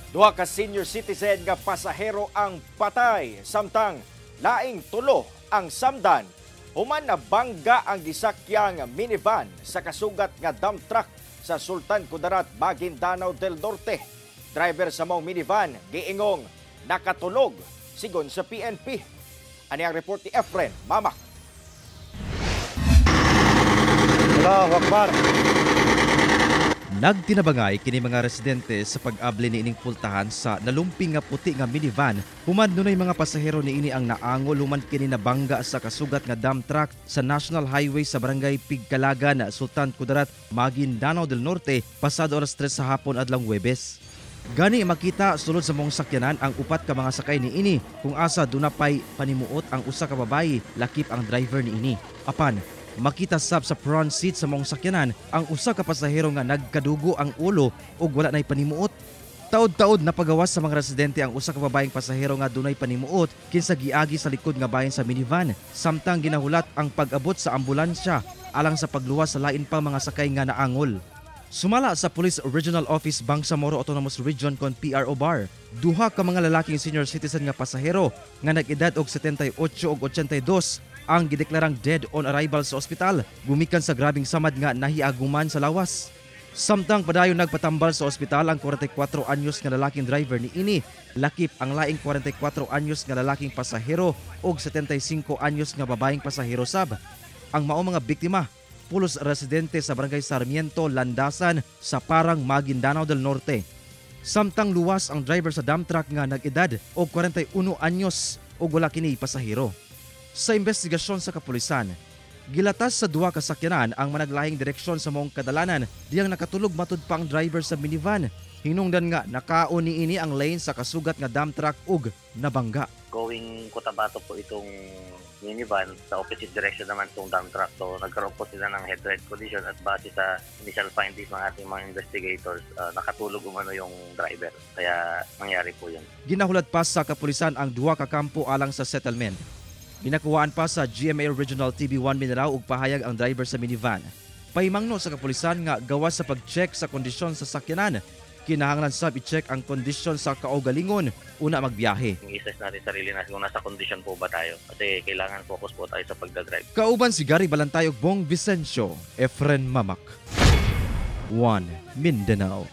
Duha ka senior citizen nga pasahero ang patay, samtang laing tulo ang samdan. Human na bangga ang gisakyang minivan sa kasugat nga dump truck sa Sultan Kudarat, Maguindanao del Norte. Driver sa mong minivan giingong nakatulog sigon sa PNP. Ani ang report ni Efren Mamak. Allahu Akbar. Nagtinabangay kini mga residente sa pag-abli ni ining pultahan sa nalumping nga puti nga minivan. Human nunay mga pasahero ni ini ang naangol human kini nabangga sa kasugat nga dump truck sa National Highway sa Barangay Pigkalagan, Sultan Kudarat, Maguindanao del Norte pasado alas 3 sa hapon adlang Huwebes. Gani makita sulod sa mong sakyanan ang upat ka mga sakay ni ini kung asa dunapay panimuot ang usa ka babayi lakip ang driver ni ini. Apan makita sab sa front seat sa mong sakyanan ang usa ka pasahero nga nagkadugo ang ulo ug wala nay panimuot. Taod-taod napagawas sa mga residente ang usa ka babayeng pasahero nga dunay panimuot kinsa giagi sa likod nga bahin sa minivan, samtang ginahulat ang pag-abot sa ambulansya alang sa pagluwas sa lain pang mga sakay nga naangol. Sumala sa Police Regional Office Bangsamoro Autonomous Region kon PRO Bar, duha ka mga lalaking senior citizen nga pasahero nga nag-edad og 78 ug 82 ang gideklarang dead on arrival sa ospital gumikan sa grabing samad nga nahiaguman sa lawas. Samtang padayon nagpatambal sa ospital ang 44 anyos nga lalaking driver ni ini, lakip ang laing 44 anyos nga lalaking pasahero ug 75 anyos nga babaeng pasahero sab. Ang mao mga biktima pulos residente sa Barangay Sarmiento, Landasan sa Parang, Maguindanao del Norte. Samtang luwas ang driver sa dump truck nga nag-edad og 41 anyos ug wala kini pasahero. Sa investigasyon sa kapulisan, gilatas sa duha ka sakyanan ang managlahing direksyon sa mong kadalanan diyang nakatulog matud pa ang driver sa minivan. Hinungdan nga nakaon ni ini ang lane sa kasugat nga dump truck ug nabangga. Going Cotabato po itong minivan, sa opposite direction naman itong dump truck. So nagkaroon po sila ng head-ride collision at base sa initial findings ng ating mga investigators, nakatulog umano yung driver. Kaya nangyari po yun. Ginahulat pa sa kapulisan ang duha ka kampo alang sa settlement. Ginakuhaan pa sa GMA Regional TV1 Mindanao ug pahayag ang driver sa minivan. Pahimangno sa kapulisan nga gawas sa pag-check sa kondisyon sa sakyanan, kinahanglan sab i-check ang kondisyon sa kaugalingon una magbiyahe. I-assess natin sarili natin kung nasa kondisyon po ba tayo kasi kailangan focus po tayo sa pagdadrive. Kauban si Gary Balantayog, Bong Vicencio, Efren Mamak, 1 Mindanao.